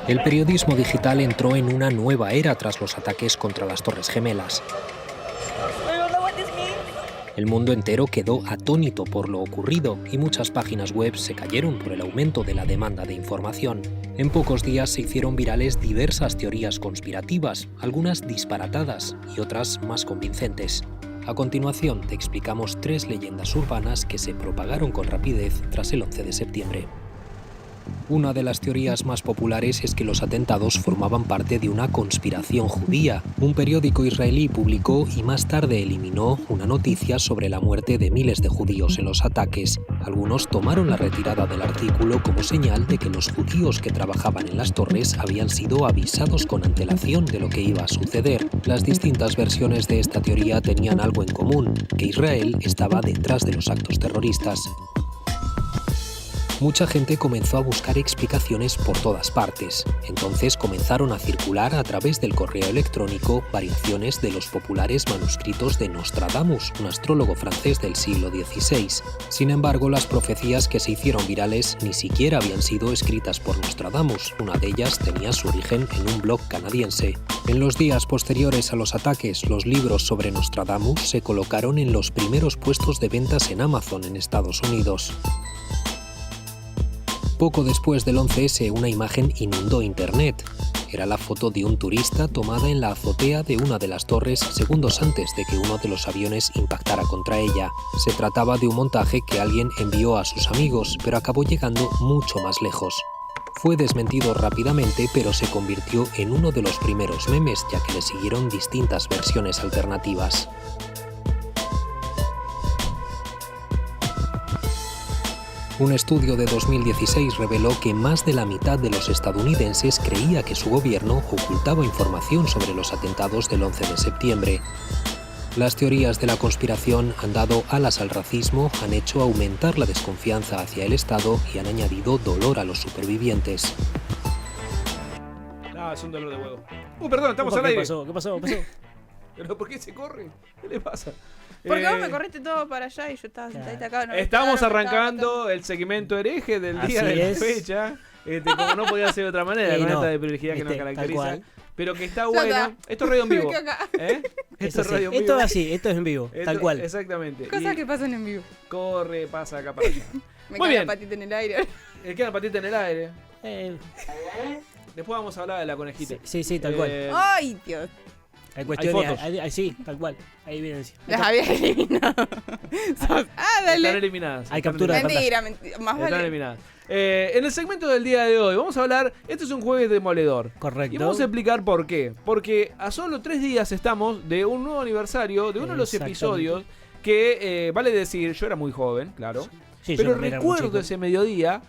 El periodismo digital entró en una nueva era tras los ataques contra las Torres Gemelas. El mundo entero quedó atónito por lo ocurrido y muchas páginas web se cayeron por el aumento de la demanda de información. En pocos días se hicieron virales diversas teorías conspirativas, algunas disparatadas y otras más convincentes. A continuación te explicamos 3 leyendas urbanas que se propagaron con rapidez tras el 11 de septiembre. Una de las teorías más populares es que los atentados formaban parte de una conspiración judía. Un periódico israelí publicó y más tarde eliminó una noticia sobre la muerte de miles de judíos en los ataques. Algunos tomaron la retirada del artículo como señal de que los judíos que trabajaban en las torres habían sido avisados con antelación de lo que iba a suceder. Las distintas versiones de esta teoría tenían algo en común, que Israel estaba detrás de los actos terroristas. Mucha gente comenzó a buscar explicaciones por todas partes. Entonces comenzaron a circular a través del correo electrónico variaciones de los populares manuscritos de Nostradamus, un astrólogo francés del siglo XVI. Sin embargo, las profecías que se hicieron virales ni siquiera habían sido escritas por Nostradamus. Una de ellas tenía su origen en un blog canadiense. En los días posteriores a los ataques, los libros sobre Nostradamus se colocaron en los primeros puestos de ventas en Amazon en Estados Unidos. Poco después del 11S, una imagen inundó Internet. Era la foto de un turista tomada en la azotea de una de las torres segundos antes de que uno de los aviones impactara contra ella. Se trataba de un montaje que alguien envió a sus amigos, pero acabó llegando mucho más lejos. Fue desmentido rápidamente, pero se convirtió en uno de los primeros memes, ya que le siguieron distintas versiones alternativas. Un estudio de 2016 reveló que más de la mitad de los estadounidenses creía que su gobierno ocultaba información sobre los atentados del 11 de septiembre. Las teorías de la conspiración han dado alas al racismo, han hecho aumentar la desconfianza hacia el Estado y han añadido dolor a los supervivientes. Ah, es un dolor de huevo. Perdón, estamos al aire. ¿Qué pasó? ¿Pero por qué se corre? ¿Qué le pasa? ¿Por qué vos me corriste todo para allá y yo estaba sentadita acá? No, estamos arrancando el segmento hereje del día de la fecha. Como no podía ser de otra manera, con esta de privilegiada que nos caracteriza. Pero que está buena. Esto es radio en vivo. Esto es radio en vivo. Esto es así, esto es en vivo, tal cual. Exactamente. Cosas que pasan en vivo. Corre, pasa acá para allá. Me queda la patita en el aire. Me queda la patita en el aire. Después vamos a hablar de la conejita. Sí, tal cual. ¡Ay, Dios! Hay cuestiones, sí, tal cual, hay evidencia. Las había eliminado. Dale. Están eliminadas. Hay captura de pantalla. Mentira, más vale. Están eliminadas. En el segmento del día de hoy vamos a hablar, este es un jueves demoledor. Correcto. Y vamos a explicar por qué. Porque a solo 3 días estamos de un nuevo aniversario, de uno de los episodios que, vale decir, yo era muy joven, claro. Sí, pero recuerdo ese mediodía,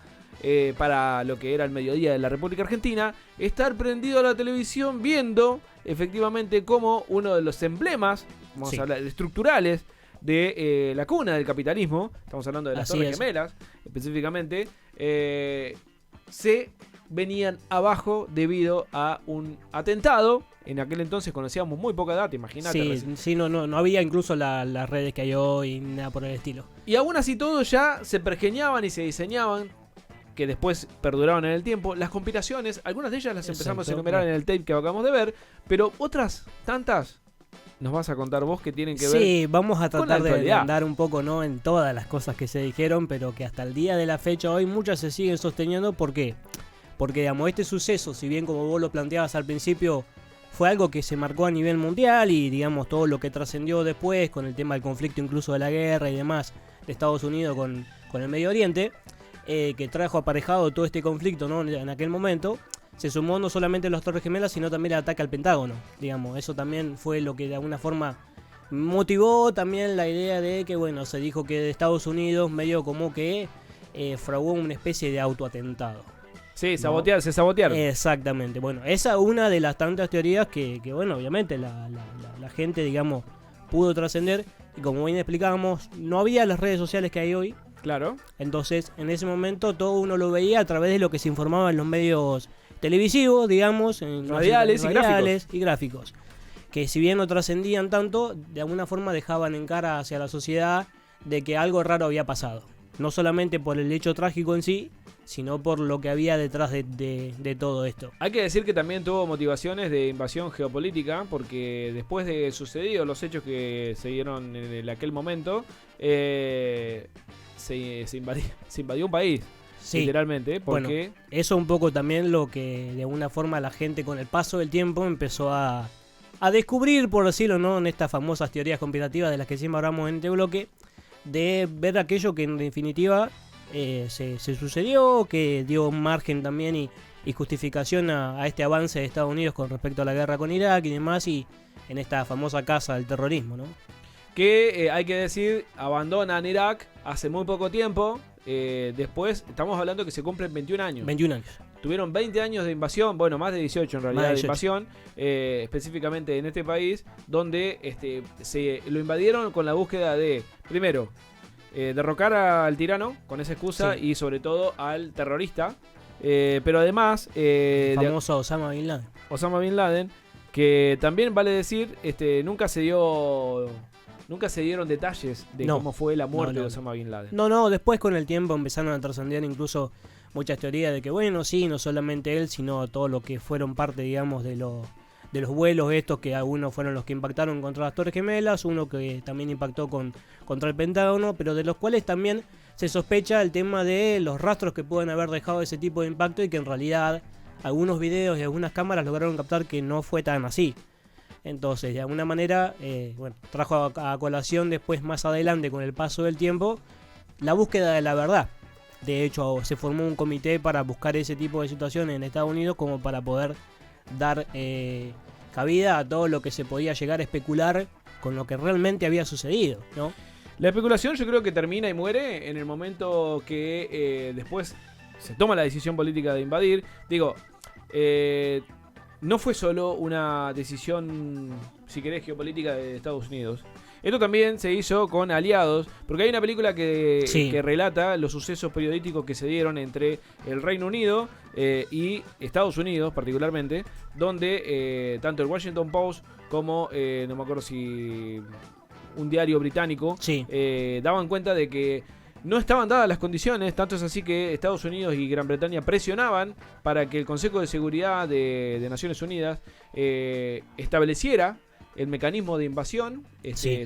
para lo que era el mediodía de la República Argentina, estar prendido a la televisión viendo efectivamente como uno de los emblemas, vamos a hablar, estructurales de la cuna del capitalismo, estamos hablando de las Torres Gemelas específicamente, se venían abajo debido a un atentado. En aquel entonces conocíamos muy poca data, imagínate. Sí, no había incluso las redes que hay hoy, nada por el estilo. Y aún así todo ya se pergeñaban y se diseñaban, que después perduraban en el tiempo, las conspiraciones. Algunas de ellas las empezamos a enumerar en el tape que acabamos de ver, pero otras tantas nos vas a contar vos que tienen que ver. Sí, vamos a tratar de andar un poco en todas las cosas que se dijeron, pero que hasta el día de la fecha hoy muchas se siguen sosteniendo. ¿Por qué? Porque, digamos, este suceso, si bien como vos lo planteabas al principio, fue algo que se marcó a nivel mundial y, digamos, todo lo que trascendió después con el tema del conflicto, incluso de la guerra y demás, de Estados Unidos con el Medio Oriente, que trajo aparejado todo este conflicto, ¿no? En aquel momento, se sumó no solamente las Torres Gemelas, sino también el ataque al Pentágono, digamos. Eso también fue lo que de alguna forma motivó también la idea de que, bueno, se dijo que de Estados Unidos medio como que fraguó una especie de autoatentado. Sí, se sabotearon. Exactamente. Bueno, esa es una de las tantas teorías que bueno, obviamente la gente, digamos, pudo trascender. Y como bien explicábamos, no había las redes sociales que hay hoy. Claro. Entonces, en ese momento todo uno lo veía a través de lo que se informaba en los medios televisivos, digamos, en radiales y gráficos. Que si bien no trascendían tanto, de alguna forma dejaban en cara hacia la sociedad de que algo raro había pasado. No solamente por el hecho trágico en sí, sino por lo que había detrás de todo esto. Hay que decir que también tuvo motivaciones de invasión geopolítica, porque después de sucedidos los hechos que se dieron en aquel momento, se invadió un país. Sí, literalmente, porque... Bueno, eso un poco también lo que de alguna forma la gente con el paso del tiempo empezó a descubrir, por decirlo, ¿no? En estas famosas teorías conspirativas de las que siempre hablamos en este bloque, de ver aquello que en definitiva se sucedió, que dio margen también y justificación a este avance de Estados Unidos con respecto a la guerra con Irak y demás, y en esta famosa casa del terrorismo, ¿no? Que hay que decir, abandonan Irak hace muy poco tiempo. Después, estamos hablando que se cumplen 21 años. 21 años. Tuvieron 20 años de invasión, bueno, más de 18 en realidad, de 18. invasión, específicamente en este país, donde se lo invadieron con la búsqueda de, primero, derrocar al tirano, con esa excusa, sí, y sobre todo al terrorista, pero además... el famoso Osama Bin Laden. Osama Bin Laden, que también vale decir, nunca se dieron detalles de cómo fue la muerte de Osama Bin Laden. No, después con el tiempo empezaron a trascender incluso muchas teorías de que, bueno, sí, no solamente él, sino todo lo que fueron parte, digamos, de los vuelos estos, que algunos fueron los que impactaron contra las Torres Gemelas, uno que también impactó contra el Pentágono, pero de los cuales también se sospecha el tema de los rastros que pueden haber dejado ese tipo de impacto y que en realidad algunos videos y algunas cámaras lograron captar que no fue tan así. Entonces, de alguna manera, trajo a colación después, más adelante, con el paso del tiempo, la búsqueda de la verdad. De hecho, se formó un comité para buscar ese tipo de situaciones en Estados Unidos como para poder dar cabida a todo lo que se podía llegar a especular con lo que realmente había sucedido, ¿no? La especulación yo creo que termina y muere en el momento que después se toma la decisión política de invadir. Digo, no fue solo una decisión, si querés, geopolítica de Estados Unidos. Esto también se hizo con aliados, porque hay una película que relata los sucesos periodísticos que se dieron entre el Reino Unido y Estados Unidos particularmente, donde tanto el Washington Post como, no me acuerdo si un diario británico, daban cuenta de que no estaban dadas las condiciones, tanto es así que Estados Unidos y Gran Bretaña presionaban para que el Consejo de Seguridad de Naciones Unidas estableciera el mecanismo de invasión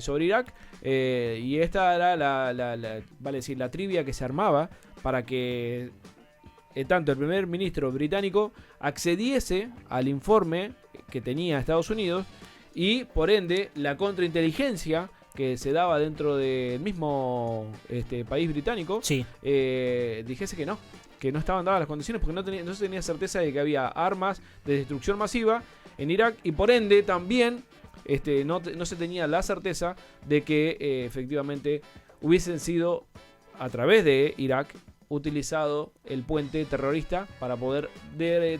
sobre Irak, y esta era vale decir, la trivia que se armaba para que tanto el primer ministro británico accediese al informe que tenía Estados Unidos y por ende la contrainteligencia que se daba dentro del mismo país británico, dijese que no estaban dadas las condiciones porque no se tenía certeza de que había armas de destrucción masiva en Irak y por ende también no se tenía la certeza de que efectivamente hubiesen sido a través de Irak utilizado el puente terrorista para poder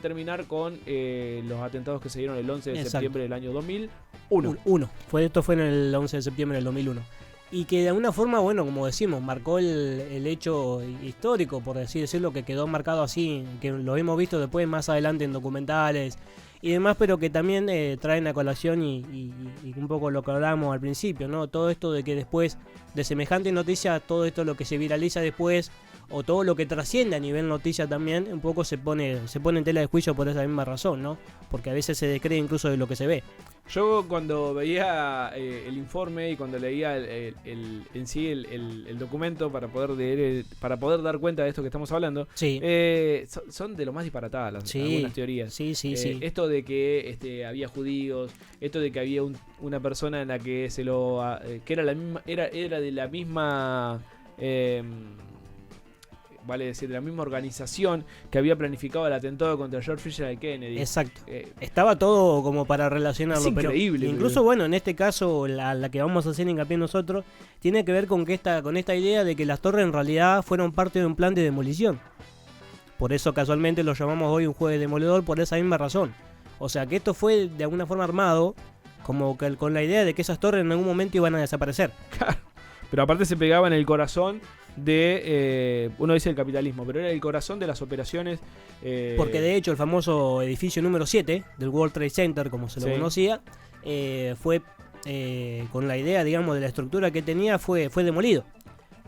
terminar con los atentados que se dieron el 11 de septiembre del año 2001. Esto fue en el 11 de septiembre del 2001. Y que de alguna forma, bueno, como decimos, marcó el hecho histórico, por así decirlo, que quedó marcado así, que lo hemos visto después más adelante en documentales y demás, pero que también traen a colación y un poco lo que hablábamos al principio, ¿no? Todo esto de que después de semejante noticia, todo esto lo que se viraliza después, o todo lo que trasciende a nivel noticia también, un poco se pone en tela de juicio por esa misma razón, ¿no? Porque a veces se descree incluso de lo que se ve. Yo cuando veía el informe y cuando leía el documento para poder leer, para poder dar cuenta de esto que estamos hablando, son de lo más disparatadas algunas teorías. Sí. Esto de que había judíos, esto de que había una persona en la que que era de la misma vale decir, de la misma organización que había planificado el atentado contra George Fitzgerald Kennedy. Exacto. Estaba todo como para relacionarlo. Es increíble. Pero incluso, bueno, en este caso, la que vamos a hacer hincapié nosotros, tiene que ver con esta idea de que las torres en realidad fueron parte de un plan de demolición. Por eso casualmente lo llamamos hoy un jueves demoledor, por esa misma razón. O sea, que esto fue de alguna forma armado, como que con la idea de que esas torres en algún momento iban a desaparecer. Claro. Pero aparte se pegaba en el corazón de, uno dice el capitalismo, pero era el corazón de las operaciones. Porque de hecho el famoso edificio número 7 del World Trade Center, como se lo conocía, fue con la idea, digamos, de la estructura que tenía, fue demolido.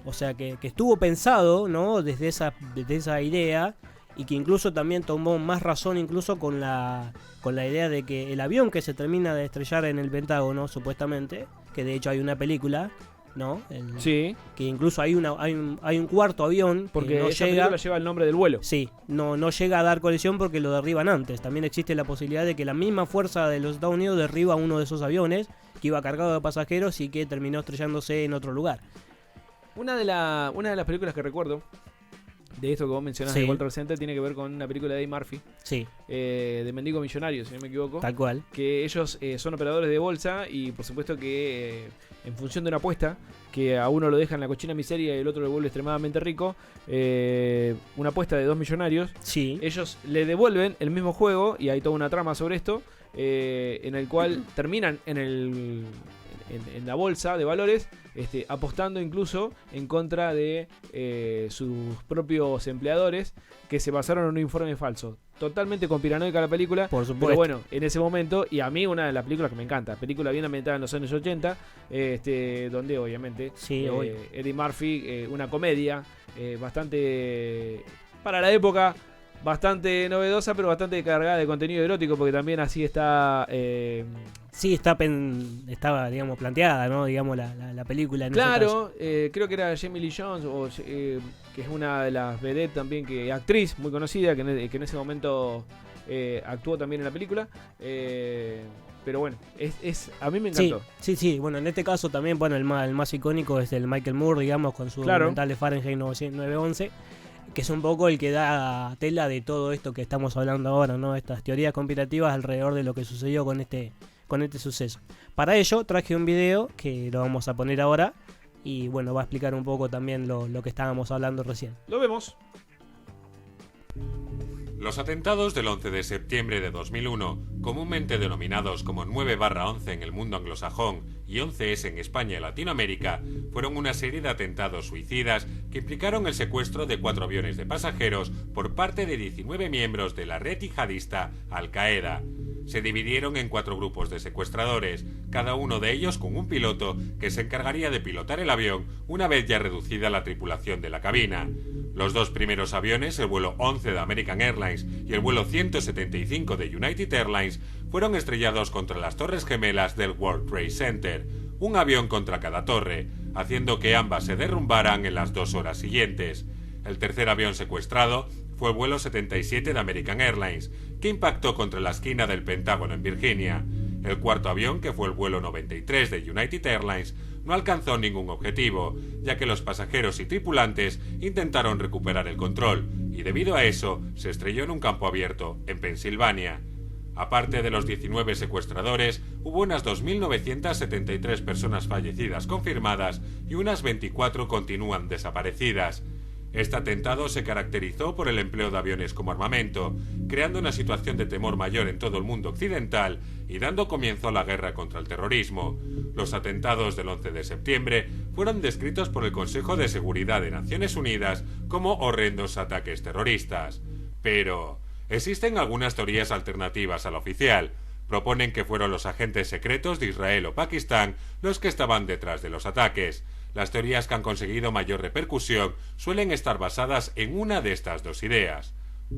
O sea que estuvo pensado, ¿no? Desde esa idea, y que incluso también tomó más razón incluso con la idea de que el avión que se termina de estrellar en el Pentágono, supuestamente, que de hecho hay una película, ¿no? Sí. Que incluso hay un cuarto avión porque que no esa llega, película lleva el nombre del vuelo. Sí, no llega a dar colisión porque lo derriban antes. También existe la posibilidad de que la misma fuerza de los Estados Unidos derriba uno de esos aviones que iba cargado de pasajeros y que terminó estrellándose en otro lugar. Una de las películas que recuerdo de esto que vos mencionás, sí, de Walter Center, tiene que ver con una película de Eddie Murphy, sí, de Mendigo Millonario, si no me equivoco. Tal cual. Que ellos son operadores de bolsa y por supuesto que en función de una apuesta, que a uno lo deja en la cochina miseria y el otro lo vuelve extremadamente rico, una apuesta de 2 millonarios, sí, ellos le devuelven el mismo juego, y hay toda una trama sobre esto, en el cual terminan en la bolsa de valores, apostando incluso en contra de sus propios empleadores, que se basaron en un informe falso. Totalmente conspiranoica la película, por supuesto. Pero bueno, en ese momento, y a mí una de las películas que me encanta, película bien ambientada en los años 80, donde obviamente sí, Eddie Murphy, una comedia bastante, para la época, bastante novedosa, pero bastante cargada de contenido erótico, porque también así está... sí, estaba, digamos, planteada, ¿no? Digamos, la película en claro, creo que era Jamie Lee Jones, que es una de las vedettes también, actriz muy conocida, que en ese momento actuó también en la película. Pero bueno, a mí me encantó. Sí, bueno, en este caso también, bueno, el más icónico es el Michael Moore, digamos, con su documental de Fahrenheit 911, que es un poco el que da tela de todo esto que estamos hablando ahora, ¿no? Estas teorías conspirativas alrededor de lo que sucedió con este suceso. Para ello traje un video que lo vamos a poner ahora y bueno, va a explicar un poco también lo que estábamos hablando recién. Lo vemos. Los atentados del 11 de septiembre de 2001, comúnmente denominados como 9/11 en el mundo anglosajón y 11S en España y Latinoamérica, fueron una serie de atentados suicidas que implicaron el secuestro de 4 aviones de pasajeros por parte de 19 miembros de la red yihadista Al-Qaeda. Se dividieron en 4 grupos de secuestradores, cada uno de ellos con un piloto que se encargaría de pilotar el avión una vez ya reducida la tripulación de la cabina. Los 2 primeros aviones, el vuelo 11 de American Airlines y el vuelo 175 de United Airlines, fueron estrellados contra las torres gemelas del World Trade Center, un avión contra cada torre, haciendo que ambas se derrumbaran en las 2 horas siguientes. El tercer avión secuestrado fue el vuelo 77 de American Airlines, que impactó contra la esquina del Pentágono en Virginia. El cuarto avión, que fue el vuelo 93 de United Airlines, no alcanzó ningún objetivo, ya que los pasajeros y tripulantes intentaron recuperar el control, y debido a eso se estrelló en un campo abierto, en Pensilvania. Aparte de los 19 secuestradores, hubo unas 2.973 personas fallecidas confirmadas y unas 24 continúan desaparecidas. Este atentado se caracterizó por el empleo de aviones como armamento, creando una situación de temor mayor en todo el mundo occidental y dando comienzo a la guerra contra el terrorismo. Los atentados del 11 de septiembre fueron descritos por el Consejo de Seguridad de Naciones Unidas como horrendos ataques terroristas. Pero existen algunas teorías alternativas a la oficial. Proponen que fueron los agentes secretos de Israel o Pakistán los que estaban detrás de los ataques. Las teorías que han conseguido mayor repercusión suelen estar basadas en una de estas 2 ideas.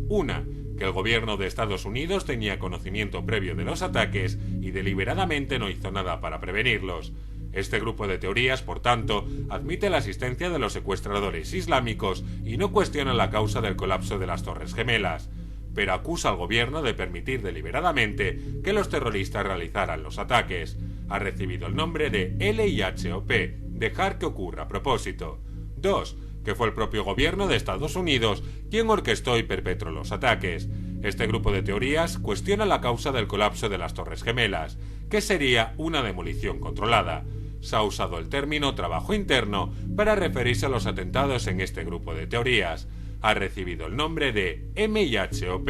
Una, que el gobierno de Estados Unidos tenía conocimiento previo de los ataques y deliberadamente no hizo nada para prevenirlos. Este grupo de teorías, por tanto, admite la existencia de los secuestradores islámicos y no cuestiona la causa del colapso de las Torres Gemelas, pero acusa al gobierno de permitir deliberadamente que los terroristas realizaran los ataques. Ha recibido el nombre de LIHOP, dejar que ocurra a propósito. 2. Que fue el propio gobierno de Estados Unidos quien orquestó y perpetró los ataques. Este grupo de teorías cuestiona la causa del colapso de las Torres Gemelas, que sería una demolición controlada. Se ha usado el término trabajo interno para referirse a los atentados en este grupo de teorías. Ha recibido el nombre de MIHOP,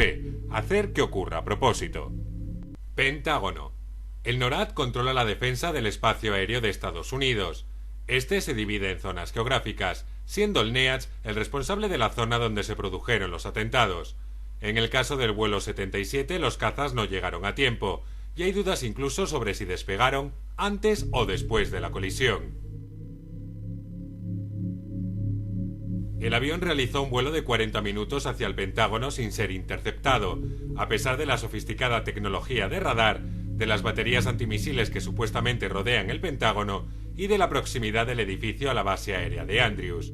hacer que ocurra a propósito. Pentágono. El NORAD controla la defensa del espacio aéreo de Estados Unidos. Este se divide en zonas geográficas, siendo el NEADS el responsable de la zona donde se produjeron los atentados. En el caso del vuelo 77, los cazas no llegaron a tiempo, y hay dudas incluso sobre si despegaron antes o después de la colisión. El avión realizó un vuelo de 40 minutos hacia el Pentágono sin ser interceptado, a pesar de la sofisticada tecnología de radar, de las baterías antimisiles que supuestamente rodean el Pentágono y de la proximidad del edificio a la base aérea de Andrews.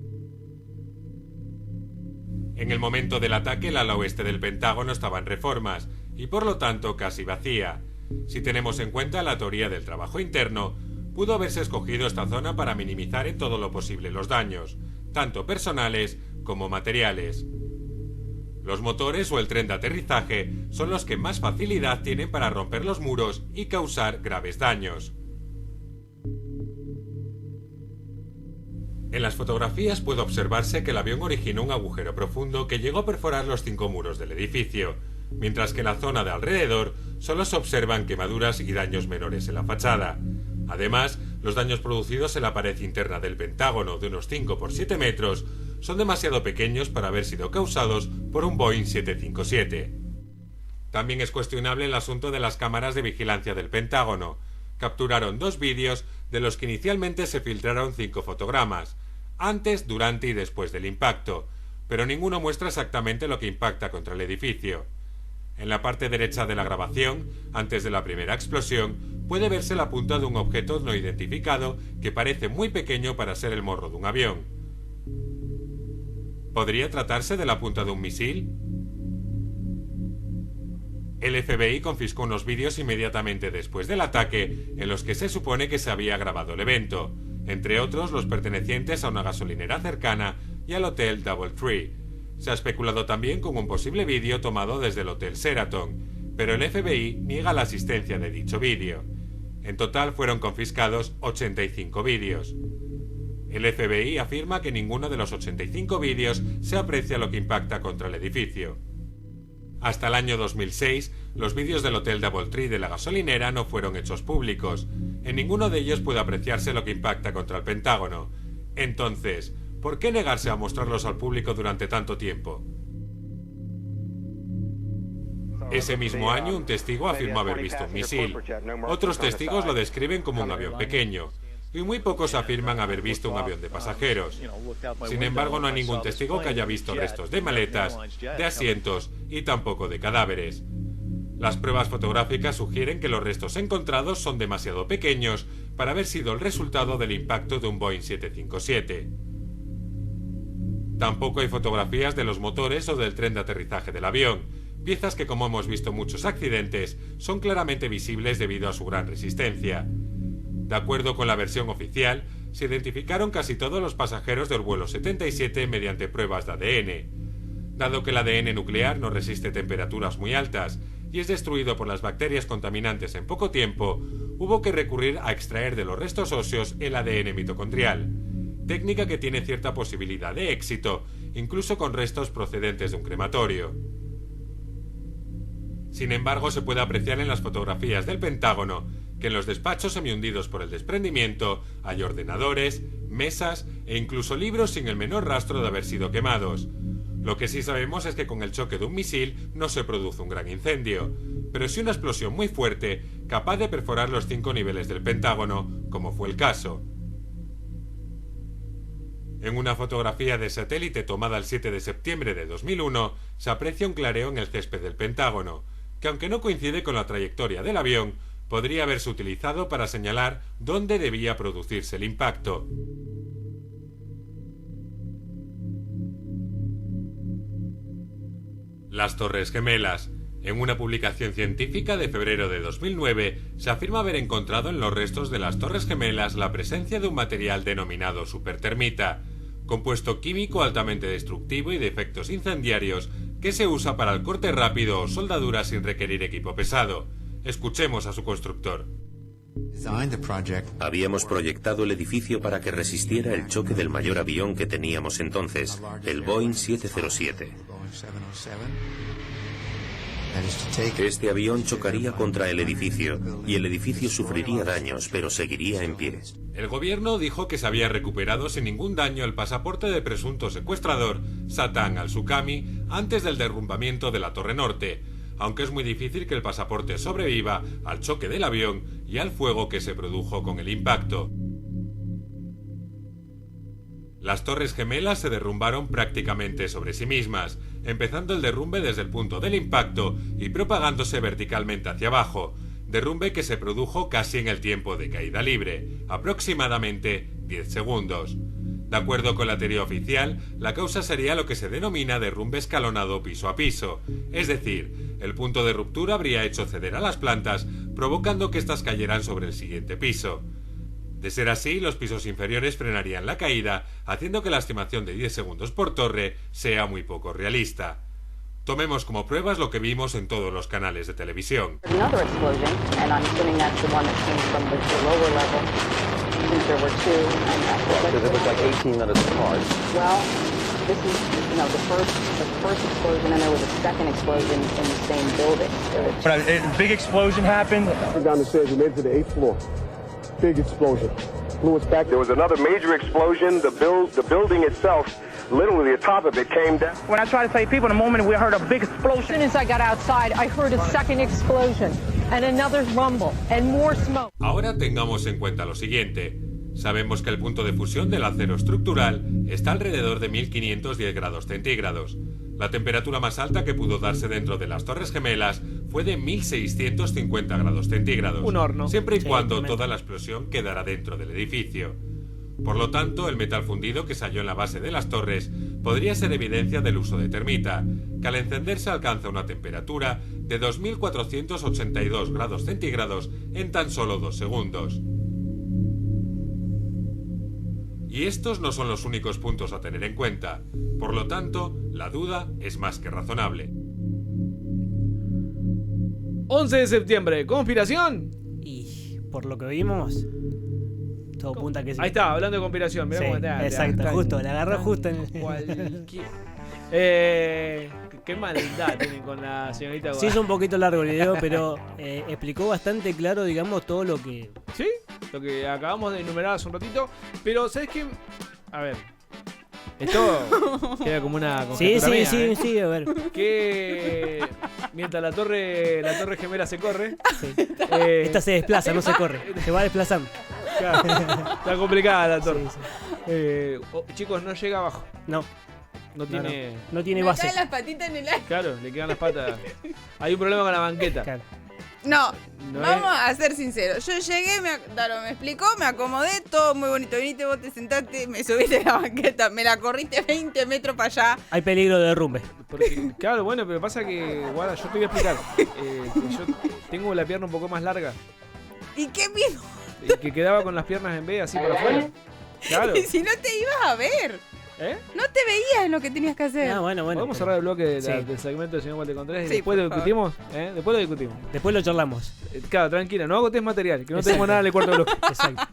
En el momento del ataque, el ala oeste del Pentágono estaba en reformas y por lo tanto casi vacía. Si tenemos en cuenta la teoría del trabajo interno, pudo haberse escogido esta zona para minimizar en todo lo posible los daños, tanto personales como materiales. Los motores o el tren de aterrizaje son los que más facilidad tienen para romper los muros y causar graves daños. En las fotografías puede observarse que el avión originó un agujero profundo que llegó a perforar los 5 muros del edificio, mientras que en la zona de alrededor solo se observan quemaduras y daños menores en la fachada. Además, los daños producidos en la pared interna del Pentágono, de unos 5 por 7 metros, son demasiado pequeños para haber sido causados por un Boeing 757. También es cuestionable el asunto de las cámaras de vigilancia del Pentágono. Capturaron 2 vídeos de los que inicialmente se filtraron 5 fotogramas, antes, durante y después del impacto, pero ninguno muestra exactamente lo que impacta contra el edificio. En la parte derecha de la grabación, antes de la primera explosión, puede verse la punta de un objeto no identificado que parece muy pequeño para ser el morro de un avión. ¿Podría tratarse de la punta de un misil? El FBI confiscó unos vídeos inmediatamente después del ataque en los que se supone que se había grabado el evento, entre otros los pertenecientes a una gasolinera cercana y al hotel DoubleTree. Se ha especulado también con un posible vídeo tomado desde el Hotel Sheraton, pero el FBI niega la existencia de dicho vídeo. En total fueron confiscados 85 vídeos. El FBI afirma que ninguno de los 85 vídeos se aprecia lo que impacta contra el edificio. Hasta el año 2006, los vídeos del Hotel DoubleTree de la gasolinera no fueron hechos públicos. En ninguno de ellos puede apreciarse lo que impacta contra el Pentágono. Entonces, ¿por qué negarse a mostrarlos al público durante tanto tiempo? Ese mismo año, un testigo afirmó haber visto un misil. Otros testigos lo describen como un avión pequeño, y muy pocos afirman haber visto un avión de pasajeros. Sin embargo, no hay ningún testigo que haya visto restos de maletas, de asientos y tampoco de cadáveres. Las pruebas fotográficas sugieren que los restos encontrados son demasiado pequeños para haber sido el resultado del impacto de un Boeing 757. Tampoco hay fotografías de los motores o del tren de aterrizaje del avión, piezas que, como hemos visto en muchos accidentes, son claramente visibles debido a su gran resistencia. De acuerdo con la versión oficial, se identificaron casi todos los pasajeros del vuelo 77 mediante pruebas de ADN. Dado que el ADN nuclear no resiste temperaturas muy altas y es destruido por las bacterias contaminantes en poco tiempo, hubo que recurrir a extraer de los restos óseos el ADN mitocondrial, técnica que tiene cierta posibilidad de éxito, incluso con restos procedentes de un crematorio. Sin embargo, se puede apreciar en las fotografías del Pentágono que en los despachos semihundidos por el desprendimiento hay ordenadores, mesas e incluso libros sin el menor rastro de haber sido quemados. Lo que sí sabemos es que con el choque de un misil no se produce un gran incendio, pero sí una explosión muy fuerte capaz de perforar los 5 niveles del Pentágono, como fue el caso. En una fotografía de satélite tomada el 7 de septiembre de 2001, se aprecia un clareo en el césped del Pentágono, que aunque no coincide con la trayectoria del avión, podría haberse utilizado para señalar dónde debía producirse el impacto. Las Torres Gemelas. En una publicación científica de febrero de 2009, se afirma haber encontrado en los restos de las Torres Gemelas la presencia de un material denominado supertermita, compuesto químico altamente destructivo y de efectos incendiarios que se usa para el corte rápido o soldadura sin requerir equipo pesado. Escuchemos a su constructor. Habíamos proyectado el edificio para que resistiera el choque del mayor avión que teníamos entonces, el Boeing 707. Este avión chocaría contra el edificio y el edificio sufriría daños, pero seguiría en pie. El gobierno dijo que se había recuperado sin ningún daño el pasaporte del presunto secuestrador Satán al-Sukami antes del derrumbamiento de la Torre Norte, aunque es muy difícil que el pasaporte sobreviva al choque del avión y al fuego que se produjo con el impacto. Las Torres Gemelas se derrumbaron prácticamente sobre sí mismas, empezando el derrumbe desde el punto del impacto y propagándose verticalmente hacia abajo, derrumbe que se produjo casi en el tiempo de caída libre, aproximadamente 10 segundos. De acuerdo con la teoría oficial, la causa sería lo que se denomina derrumbe escalonado piso a piso, es decir, el punto de ruptura habría hecho ceder a las plantas, provocando que éstas cayeran sobre el siguiente piso. De ser así, los pisos inferiores frenarían la caída, haciendo que la estimación de 10 segundos por torre sea muy poco realista. Tomemos como pruebas lo que vimos en todos los canales de televisión. Big explosion happened. Down the stairs, we made it to the 8th floor. Big explosion. Blew us back. There was another major explosion. The building itself, literally the top of it came down. When I tried to save people in a moment, we heard a big explosion. As soon as I got outside, I heard a second explosion and another rumble and more smoke. Ahora tengamos en cuenta lo siguiente. Sabemos que el punto de fusión del acero estructural está alrededor de 1510 grados centígrados. La temperatura más alta que pudo darse dentro de las Torres Gemelas fue de 1650 grados centígrados. Un horno. Siempre y cuando toda la explosión quedara dentro del edificio. Por lo tanto, el metal fundido que se halló en la base de las torres podría ser evidencia del uso de termita, que al encenderse alcanza una temperatura de 2482 grados centígrados en tan solo 2 segundos. Y estos no son los únicos puntos a tener en cuenta. Por lo tanto, la duda es más que razonable. 11 de septiembre, ¿conspiración? Y por lo que vimos, todo punta que sí. Ahí está, hablando de conspiración. Mirá Sí, cómo está. exacto, justo, le agarró justo en qué maldad tienen con la señorita. Sí, hizo un poquito largo el video, pero explicó bastante claro, digamos, todo lo que... Sí, lo que acabamos de enumerar hace un ratito. Pero, ¿sabes qué? A ver, esto queda como una conjetura mía, sí, a ver. Que mientras la torre gemela se corre, Esta se desplaza, no se corre, se va desplazando. claro, está complicada la torre. Sí. Chicos, no llega abajo. No tiene base. Caen las patitas en el aire. Claro, le quedan las patas. Hay un problema con la banqueta. Claro. No, No vamos a ser sinceros. Yo llegué, Daro me explicó, me acomodé, todo muy bonito. Viniste, vos te sentaste, me subiste a la banqueta, me la corriste 20 metros para allá. Hay peligro de derrumbe. Claro, bueno, pero pasa que, guarda, yo te voy a explicar. Yo tengo la pierna un poco más larga. ¿Y qué mismo? Que quedaba con las piernas en B así para afuera. Claro. Y si no te ibas a ver. No te veías en lo que tenías que hacer. Ah, bueno. Podemos cerrar el bloque del segmento del señor Walter Contreras y después lo discutimos. Después lo discutimos. Después lo charlamos. Claro, tranquila, no agotes material, que no tenemos nada en el cuarto bloque. Exacto.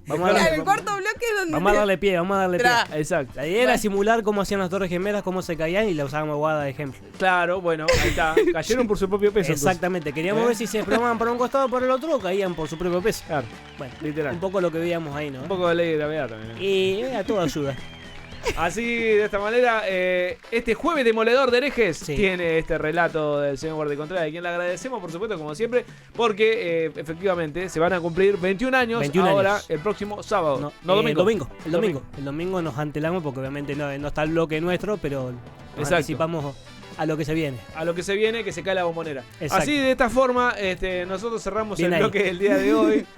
El cuarto bloque es donde Vamos a darle pie. Exacto. La idea era simular cómo hacían las Torres Gemelas, cómo se caían y la usábamos guarda de ejemplo. Claro, bueno, ahí está. Cayeron por su propio peso. Exactamente. Queríamos ver si se desplomaban por un costado o por el otro o caían por su propio peso. Claro, bueno, literal. Un poco lo que veíamos ahí, ¿no? Un poco de ley de gravedad también. Y a todo ayuda. Así, de esta manera, este jueves demoledor de herejes tiene este relato del señor Walter Contreras, a quien le agradecemos, por supuesto, como siempre, porque efectivamente se van a cumplir 21 años ahora, el próximo sábado. Domingo. El domingo nos antelamos porque obviamente no está el bloque nuestro, pero nos anticipamos a lo que se viene. A lo que se viene, que se cae la bombonera. Exacto. Así, de esta forma, nosotros cerramos Bien el bloque del día de hoy.